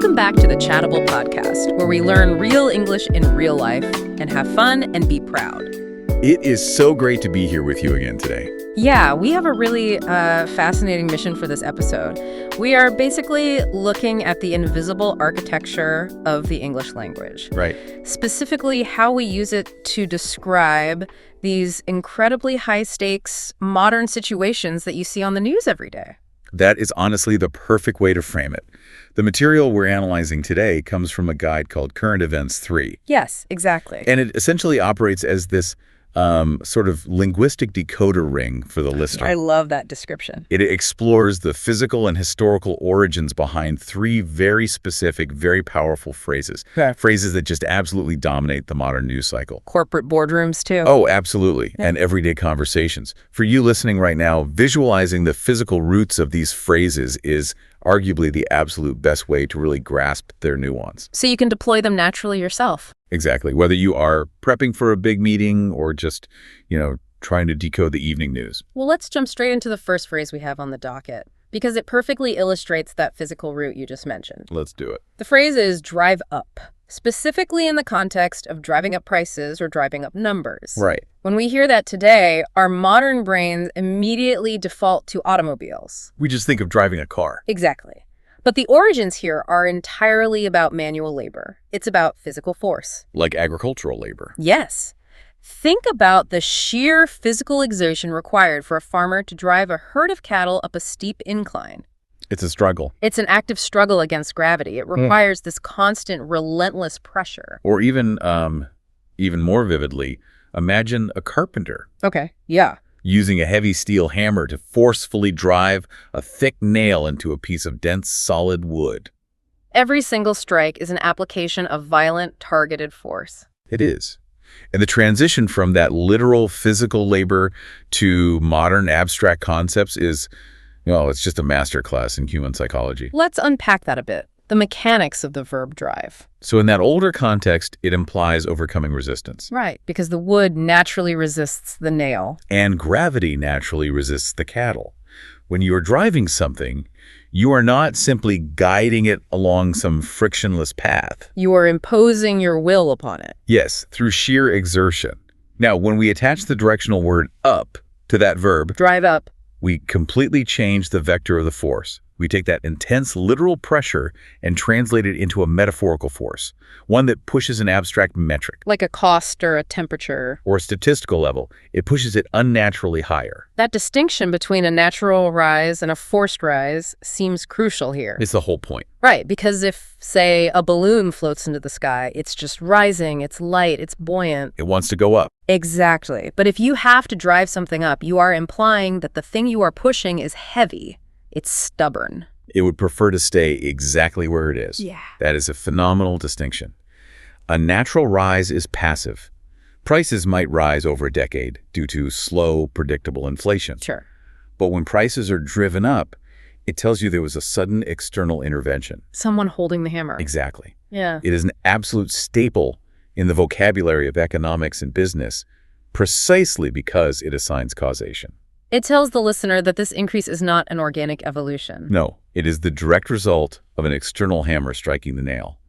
Welcome back to the Chattable podcast, where we learn real English in real life and have fun and be proud. It is so great to be here with you again today. Yeah, we have a really fascinating mission for this episode. We are basically looking at the invisible architecture of the English language. Right. Specifically, how we use it to describe these incredibly high-stakes modern situations that you see on the news every day. That is honestly the perfect way to frame it. The material we're analyzing today comes from a guide called Current Events 3. Yes, exactly. And it essentially operates as this sort of linguistic decoder ring for the listener. I love that description. It explores the physical and historical origins behind three very specific, very powerful phrases. Okay. Phrases that just absolutely dominate the modern news cycle. Corporate boardrooms, too. Oh, absolutely. Yeah. And everyday conversations. For you listening right now, visualizing the physical roots of these phrases is arguably the absolute best way to really grasp their nuance. So you can deploy them naturally yourself. Exactly. Whether you are prepping for a big meeting or just, trying to decode the evening news. Well, let's jump straight into the first phrase we have on the docket, because it perfectly illustrates that physical root you just mentioned. Let's do it. The phrase is drive up, specifically in the context of driving up prices or driving up numbers. Right. When we hear that today, our modern brains immediately default to automobiles. We just think of driving a car. Exactly. But the origins here are entirely about manual labor. It's about physical force. Like agricultural labor. Yes. Think about the sheer physical exertion required for a farmer to drive a herd of cattle up a steep incline. It's a struggle. It's an active struggle against gravity. It requires this constant, relentless pressure. Or even more vividly, imagine a carpenter. Okay, yeah. Using a heavy steel hammer to forcefully drive a thick nail into a piece of dense, solid wood. Every single strike is an application of violent, targeted force. It is. And the transition from that literal physical labor to modern abstract concepts is, it's just a masterclass in human psychology. Let's unpack that a bit. The mechanics of the verb drive. So in that older context, it implies overcoming resistance. Right, because the wood naturally resists the nail. And gravity naturally resists the cattle. When you are driving something, you are not simply guiding it along some frictionless path. You are imposing your will upon it. Yes, through sheer exertion. Now, when we attach the directional word up to that verb, drive up, we completely change the vector of the force. We take that intense literal pressure and translate it into a metaphorical force, one that pushes an abstract metric. like a cost or a temperature. Or a statistical level. It pushes it unnaturally higher. That distinction between a natural rise and a forced rise seems crucial here. It's the whole point. Right, because if, say, a balloon floats into the sky, it's just rising, it's light, it's buoyant. It wants to go up. Exactly. But if you have to drive something up, you are implying that the thing you are pushing is heavy. It's stubborn. It would prefer to stay exactly where it is. Yeah. That is a phenomenal distinction. A natural rise is passive. Prices might rise over a decade due to slow, predictable inflation. Sure. But when prices are driven up, it tells you there was a sudden external intervention. Someone holding the hammer. Exactly. Yeah. It is an absolute staple in the vocabulary of economics and business, precisely because it assigns causation. It tells the listener that this increase is not an organic evolution. No, it is the direct result of an external hammer striking the nail.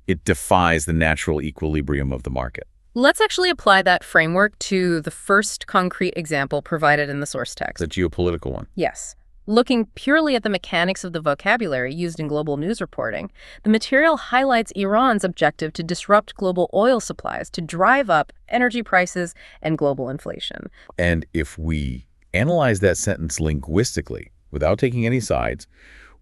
It defies the natural equilibrium of the market. Let's actually apply that framework to the first concrete example provided in the source text. The geopolitical one. Yes. Looking purely at the mechanics of the vocabulary used in global news reporting, the material highlights Iran's objective to disrupt global oil supplies, to drive up energy prices and global inflation. And if we analyze that sentence linguistically, without taking any sides,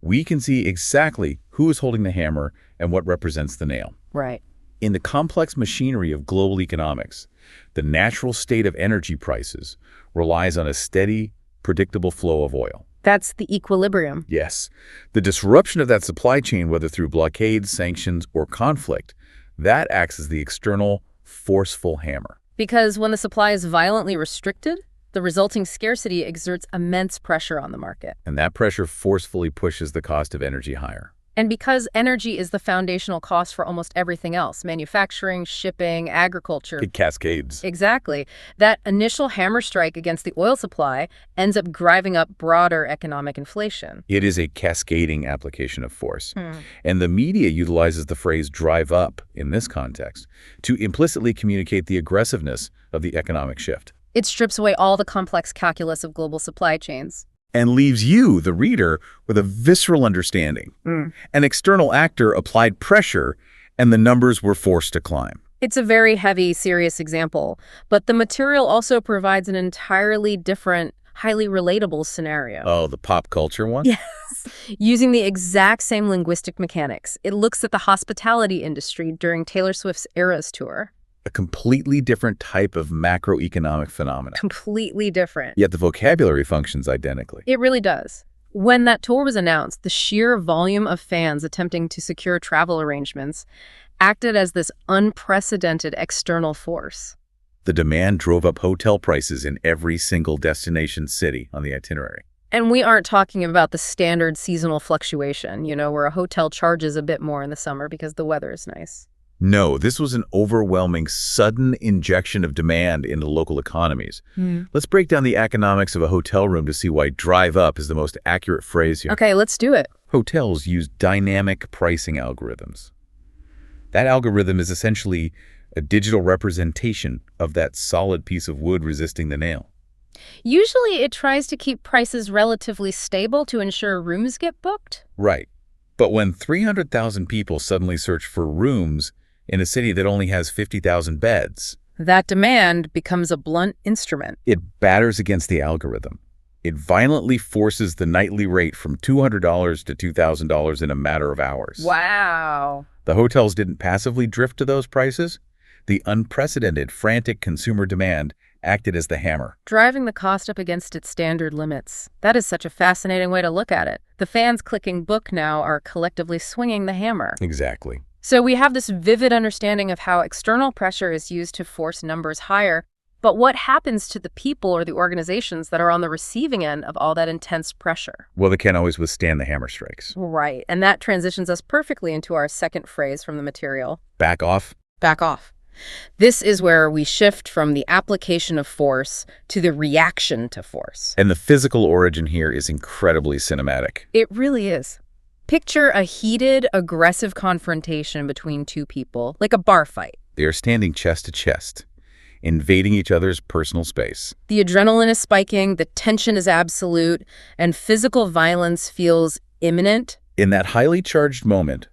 we can see exactly who is holding the hammer and what represents the nail. Right. In the complex machinery of global economics, the natural state of energy prices relies on a steady, predictable flow of oil. That's the equilibrium. Yes. The disruption of that supply chain, whether through blockades, sanctions, or conflict, that acts as the external, forceful hammer. Because when the supply is violently restricted, the resulting scarcity exerts immense pressure on the market. And that pressure forcefully pushes the cost of energy higher. And because energy is the foundational cost for almost everything else, manufacturing, shipping, agriculture. It cascades. Exactly. That initial hammer strike against the oil supply ends up driving up broader economic inflation. It is a cascading application of force. Hmm. And the media utilizes the phrase drive up in this context to implicitly communicate the aggressiveness of the economic shift. It strips away all the complex calculus of global supply chains. And leaves you, the reader, with a visceral understanding. An external actor applied pressure, and the numbers were forced to climb. It's a very heavy, serious example, but the material also provides an entirely different, highly relatable scenario. Oh, the pop culture one? Yes. Using the exact same linguistic mechanics, it looks at the hospitality industry during Taylor Swift's Eras tour. A completely different type of macroeconomic phenomenon. Completely different. Yet the vocabulary functions identically. It really does. When that tour was announced, the sheer volume of fans attempting to secure travel arrangements acted as this unprecedented external force. The demand drove up hotel prices in every single destination city on the itinerary. And we aren't talking about the standard seasonal fluctuation, where a hotel charges a bit more in the summer because the weather is nice. No, this was an overwhelming, sudden injection of demand into local economies. Let's break down the economics of a hotel room to see why drive up is the most accurate phrase here. Okay, let's do it. Hotels use dynamic pricing algorithms. That algorithm is essentially a digital representation of that solid piece of wood resisting the nail. Usually it tries to keep prices relatively stable to ensure rooms get booked. Right. But when 300,000 people suddenly search for rooms in a city that only has 50,000 beds, that demand becomes a blunt instrument. it batters against the algorithm. It violently forces the nightly rate from $200 to $2,000 in a matter of hours. Wow. The hotels didn't passively drift to those prices. The unprecedented, frantic consumer demand acted as the hammer. Driving the cost up against its standard limits. That is such a fascinating way to look at it. The fans clicking book now are collectively swinging the hammer. Exactly. So we have this vivid understanding of how external pressure is used to force numbers higher, but what happens to the people or the organizations that are on the receiving end of all that intense pressure? Well, they can't always withstand the hammer strikes. Right, and that transitions us perfectly into our second phrase from the material. Back off. Back off. This is where we shift from the application of force to the reaction to force. And the physical origin here is incredibly cinematic. It really is. Picture a heated, aggressive confrontation between two people, like a bar fight. They are standing chest to chest, invading each other's personal space. The adrenaline is spiking, the tension is absolute, and physical violence feels imminent. In that highly charged moment,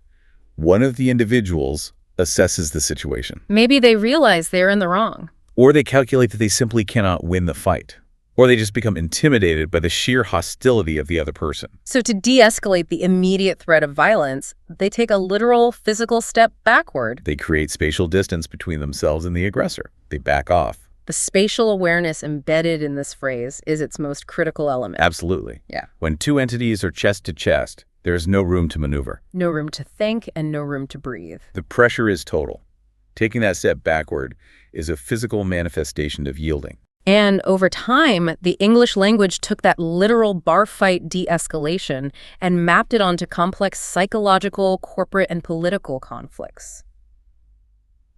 one of the individuals assesses the situation. Maybe they realize they're in the wrong. Or they calculate that they simply cannot win the fight. Or they just become intimidated by the sheer hostility of the other person. So to de-escalate the immediate threat of violence, they take a literal physical step backward. They create spatial distance between themselves and the aggressor. They back off. The spatial awareness embedded in this phrase is its most critical element. Absolutely. Yeah. When two entities are chest to chest, there is no room to maneuver. No room to think and no room to breathe. The pressure is total. Taking that step backward is a physical manifestation of yielding. And over time, the English language took that literal bar fight de-escalation and mapped it onto complex psychological, corporate, and political conflicts.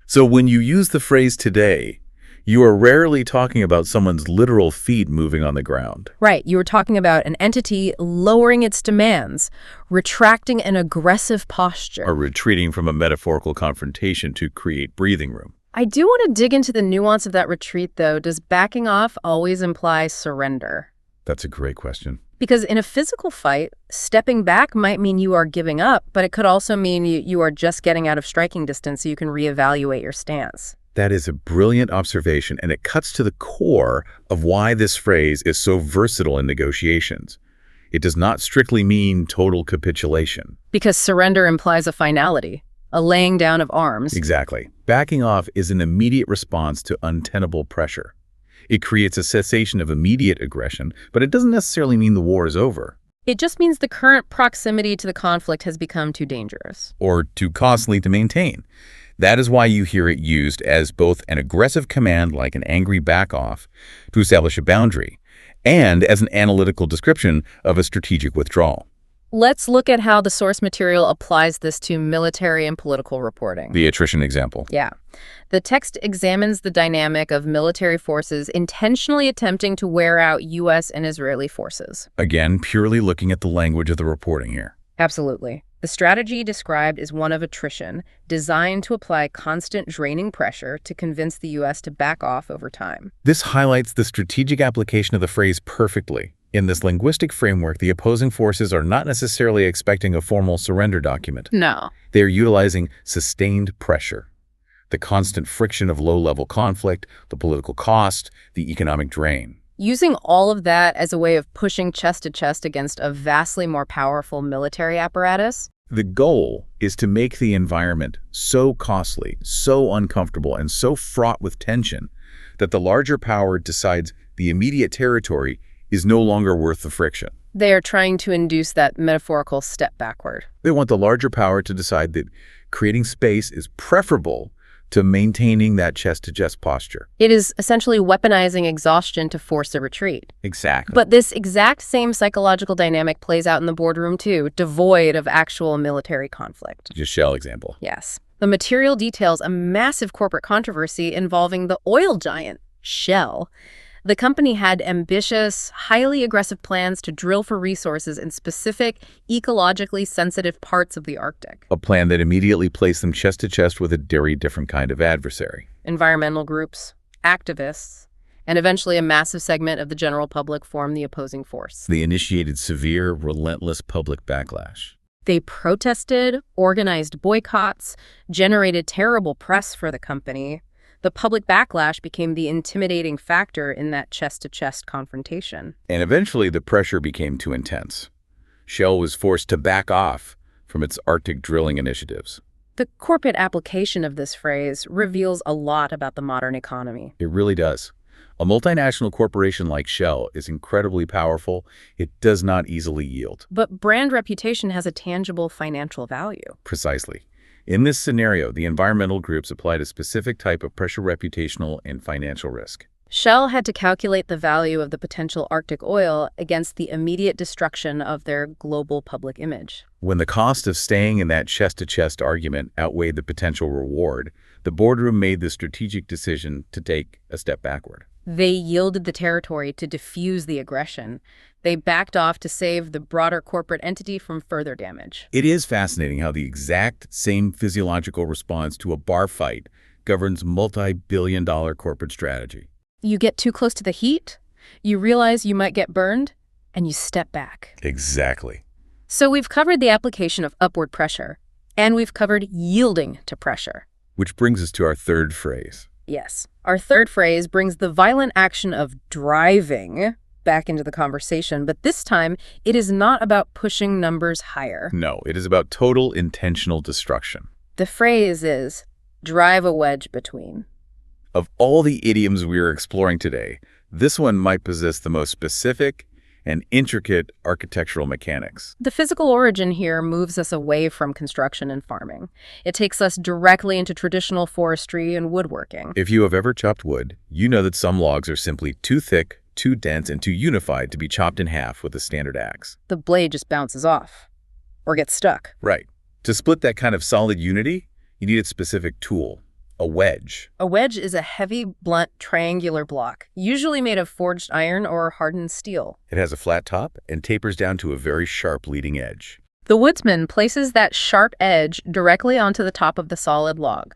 So when you use the phrase today, you are rarely talking about someone's literal feet moving on the ground. Right, you were talking about an entity lowering its demands, retracting an aggressive posture. Or retreating from a metaphorical confrontation to create breathing room. I do want to dig into the nuance of that retreat, though. Does backing off always imply surrender? That's a great question. Because in a physical fight, stepping back might mean you are giving up, but it could also mean you are just getting out of striking distance so you can reevaluate your stance. That is a brilliant observation, and it cuts to the core of why this phrase is so versatile in negotiations. It does not strictly mean total capitulation. Because surrender implies a finality, a laying down of arms. Exactly. Backing off is an immediate response to untenable pressure. It creates a cessation of immediate aggression, but it doesn't necessarily mean the war is over. It just means the current proximity to the conflict has become too dangerous. Or too costly to maintain. That is why you hear it used as both an aggressive command like an angry back off to establish a boundary, and as an analytical description of a strategic withdrawal. Let's look at how the source material applies this to military and political reporting. The attrition example. Yeah. The text examines the dynamic of military forces intentionally attempting to wear out U.S. and Israeli forces. Again, purely looking at the language of the reporting here. Absolutely. The strategy described is one of attrition, designed to apply constant draining pressure to convince the U.S. to back off over time. This highlights the strategic application of the phrase perfectly. In this linguistic framework, the opposing forces are not necessarily expecting a formal surrender document. No. They are utilizing sustained pressure, the constant friction of low-level conflict, the political cost, the economic drain. Using all of that as a way of pushing chest to chest against a vastly more powerful military apparatus. The goal is to make the environment so costly, so uncomfortable, and so fraught with tension that the larger power decides the immediate territory is no longer worth the friction. They are trying to induce that metaphorical step backward. They want the larger power to decide that creating space is preferable to maintaining that chest-to-chest posture. It is essentially weaponizing exhaustion to force a retreat. Exactly. But this exact same psychological dynamic plays out in the boardroom too, devoid of actual military conflict. Just shell example. Yes. The material details a massive corporate controversy involving the oil giant, Shell. The company had ambitious, highly aggressive plans to drill for resources in specific, ecologically sensitive parts of the Arctic. A plan that immediately placed them chest to chest with a very different kind of adversary. Environmental groups, activists, and eventually a massive segment of the general public formed the opposing force. They initiated severe, relentless public backlash. They protested, organized boycotts, generated terrible press for the company. The public backlash became the intimidating factor in that chest-to-chest confrontation. And eventually the pressure became too intense. Shell was forced to back off from its Arctic drilling initiatives. The corporate application of this phrase reveals a lot about the modern economy. It really does. A multinational corporation like Shell is incredibly powerful. It does not easily yield. But brand reputation has a tangible financial value. Precisely. In this scenario, the environmental groups applied a specific type of pressure reputational and financial risk. Shell had to calculate the value of the potential Arctic oil against the immediate destruction of their global public image. When the cost of staying in that chest-to-chest argument outweighed the potential reward, the boardroom made the strategic decision to take a step backward. They yielded the territory to diffuse the aggression. They backed off to save the broader corporate entity from further damage. It is fascinating how the exact same physiological response to a bar fight governs multi-billion-dollar corporate strategy. You get too close to the heat, you realize you might get burned, and you step back. Exactly. So we've covered the application of upward pressure, and we've covered yielding to pressure. Which brings us to our third phrase. Yes. Our third phrase brings the violent action of driving back into the conversation, but this time it is not about pushing numbers higher. No, it is about total intentional destruction. The phrase is drive a wedge between. Of all the idioms we are exploring today, this one might possess the most specific and intricate architectural mechanics. The physical origin here moves us away from construction and farming. It takes us directly into traditional forestry and woodworking. If you have ever chopped wood, you know that some logs are simply too thick, too dense, and too unified to be chopped in half with a standard axe. The blade just bounces off or gets stuck. Right. To split that kind of solid unity, you need a specific tool. A wedge. A wedge is a heavy, blunt, triangular block, usually made of forged iron or hardened steel. It has a flat top and tapers down to a very sharp leading edge. The woodsman places that sharp edge directly onto the top of the solid log.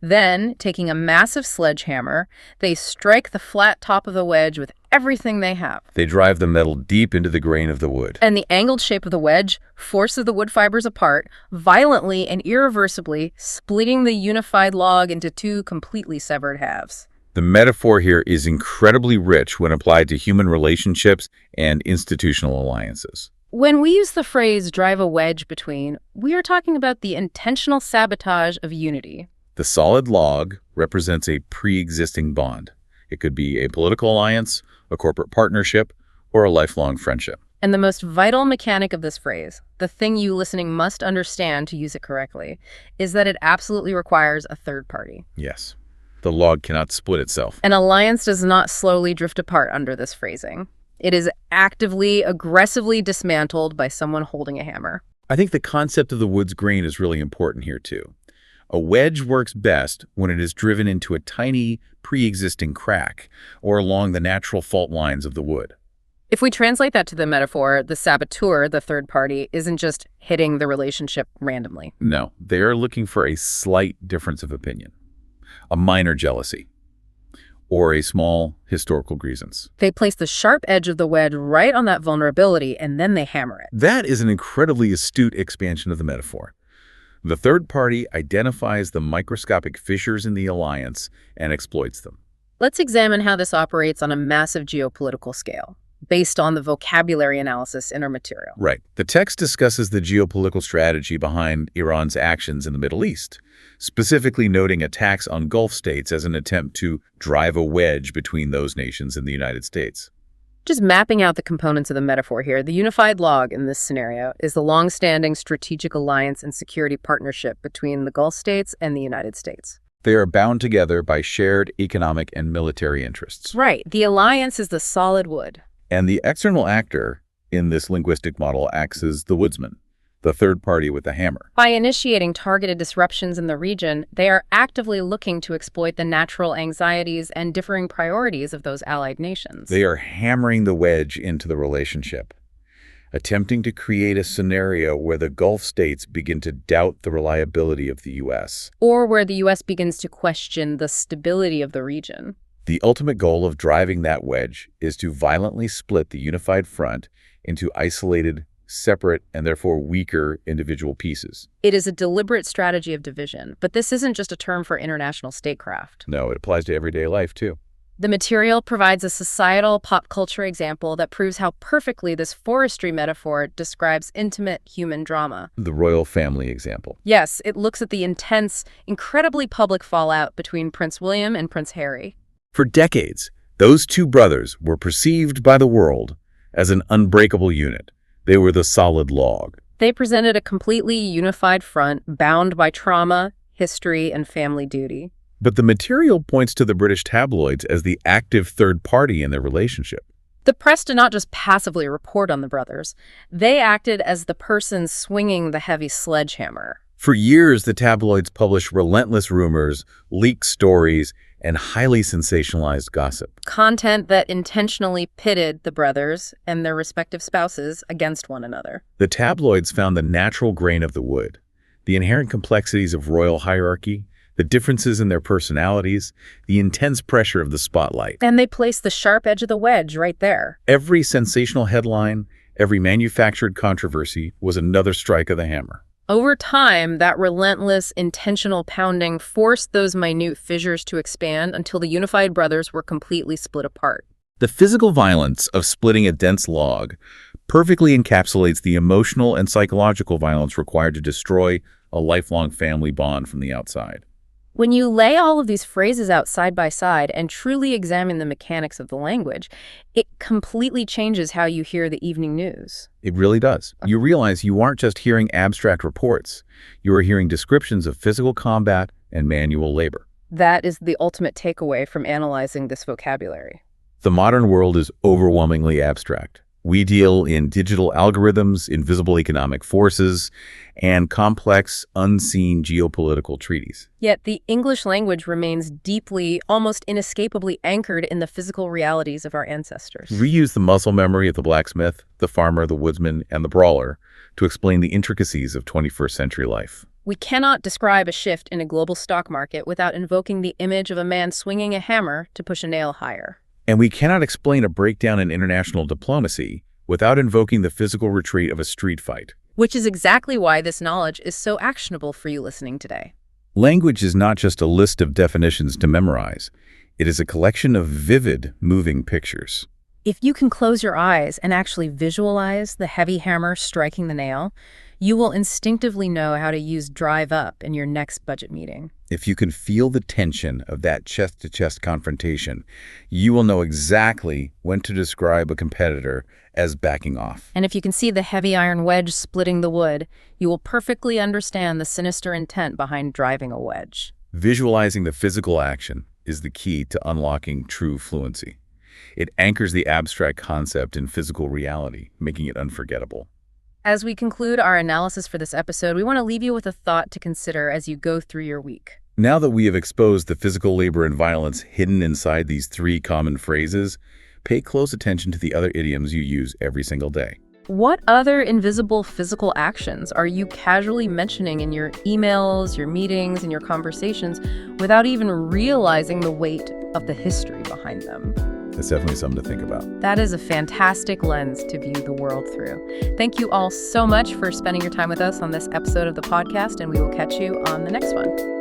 Then, taking a massive sledgehammer, they strike the flat top of the wedge with everything they have. They drive the metal deep into the grain of the wood. And the angled shape of the wedge forces the wood fibers apart, violently and irreversibly, splitting the unified log into two completely severed halves. The metaphor here is incredibly rich when applied to human relationships and institutional alliances. When we use the phrase drive a wedge between, we are talking about the intentional sabotage of unity. The solid log represents a pre-existing bond. It could be a political alliance, a corporate partnership, or a lifelong friendship. And the most vital mechanic of this phrase, the thing you listening must understand to use it correctly, is that it absolutely requires a third party. Yes. The log cannot split itself. An alliance does not slowly drift apart under this phrasing. It is actively, aggressively dismantled by someone holding a hammer. I think the concept of the wood's grain is really important here, too. A wedge works best when it is driven into a tiny, pre-existing crack or along the natural fault lines of the wood. If we translate that to the metaphor, the saboteur, the third party, isn't just hitting the relationship randomly. No, they are looking for a slight difference of opinion, a minor jealousy, or a small historical grievance. They place the sharp edge of the wedge right on that vulnerability, and then they hammer it. That is an incredibly astute expansion of the metaphor. The third party identifies the microscopic fissures in the alliance and exploits them. Let's examine how this operates on a massive geopolitical scale, based on the vocabulary analysis in our material. Right. The text discusses the geopolitical strategy behind Iran's actions in the Middle East, specifically noting attacks on Gulf states as an attempt to drive a wedge between those nations and the United States. Just mapping out the components of the metaphor here, the unified log in this scenario is the long-standing strategic alliance and security partnership between the Gulf states and the United States. They are bound together by shared economic and military interests. Right. The alliance is the solid wood. And the external actor in this linguistic model acts as the woodsman, the third party with the hammer. By initiating targeted disruptions in the region, they are actively looking to exploit the natural anxieties and differing priorities of those allied nations. They are hammering the wedge into the relationship, attempting to create a scenario where the Gulf states begin to doubt the reliability of the U.S. Or where the U.S. begins to question the stability of the region. The ultimate goal of driving that wedge is to violently split the unified front into isolated, separate, and therefore weaker individual pieces. It is a deliberate strategy of division, but this isn't just a term for international statecraft. No, it applies to everyday life, too. The material provides a societal pop culture example that proves how perfectly this forestry metaphor describes intimate human drama. The royal family example. Yes, it looks at the intense, incredibly public fallout between Prince William and Prince Harry. For decades, those two brothers were perceived by the world as an unbreakable unit. They were the solid log. They presented a completely unified front, bound by trauma, history, and family duty. But the material points to the British tabloids as the active third party in their relationship. The press did not just passively report on the brothers. They acted as the person swinging the heavy sledgehammer. For years, the tabloids published relentless rumors, leaked stories, and highly sensationalized gossip. Content that intentionally pitted the brothers and their respective spouses against one another. The tabloids found the natural grain of the wood, the inherent complexities of royal hierarchy, the differences in their personalities, the intense pressure of the spotlight. And they placed the sharp edge of the wedge right there. Every sensational headline, every manufactured controversy was another strike of the hammer. Over time, that relentless, intentional pounding forced those minute fissures to expand until the unified brothers were completely split apart. The physical violence of splitting a dense log perfectly encapsulates the emotional and psychological violence required to destroy a lifelong family bond from the outside. When you lay all of these phrases out side by side and truly examine the mechanics of the language, it completely changes how you hear the evening news. It really does. You realize you aren't just hearing abstract reports. You are hearing descriptions of physical combat and manual labor. That is the ultimate takeaway from analyzing this vocabulary. The modern world is overwhelmingly abstract. We deal in digital algorithms, invisible economic forces, and complex, unseen geopolitical treaties. Yet the English language remains deeply, almost inescapably anchored in the physical realities of our ancestors. We use the muscle memory of the blacksmith, the farmer, the woodsman, and the brawler to explain the intricacies of 21st century life. We cannot describe a shift in a global stock market without invoking the image of a man swinging a hammer to push a nail higher. And we cannot explain a breakdown in international diplomacy without invoking the physical retreat of a street fight. Which is exactly why this knowledge is so actionable for you listening today. Language is not just a list of definitions to memorize. It is a collection of vivid, moving pictures. If you can close your eyes and actually visualize the heavy hammer striking the nail, you will instinctively know how to use drive up in your next budget meeting. If you can feel the tension of that chest-to-chest confrontation, you will know exactly when to describe a competitor as backing off. And if you can see the heavy iron wedge splitting the wood, you will perfectly understand the sinister intent behind driving a wedge. Visualizing the physical action is the key to unlocking true fluency. It anchors the abstract concept in physical reality, making it unforgettable. As we conclude our analysis for this episode, we want to leave you with a thought to consider as you go through your week. Now that we have exposed the physical labor and violence hidden inside these three common phrases, pay close attention to the other idioms you use every single day. What other invisible physical actions are you casually mentioning in your emails, your meetings, and your conversations without even realizing the weight of the history behind them? That's definitely something to think about. That is a fantastic lens to view the world through. Thank you all so much for spending your time with us on this episode of the podcast, and we will catch you on the next one.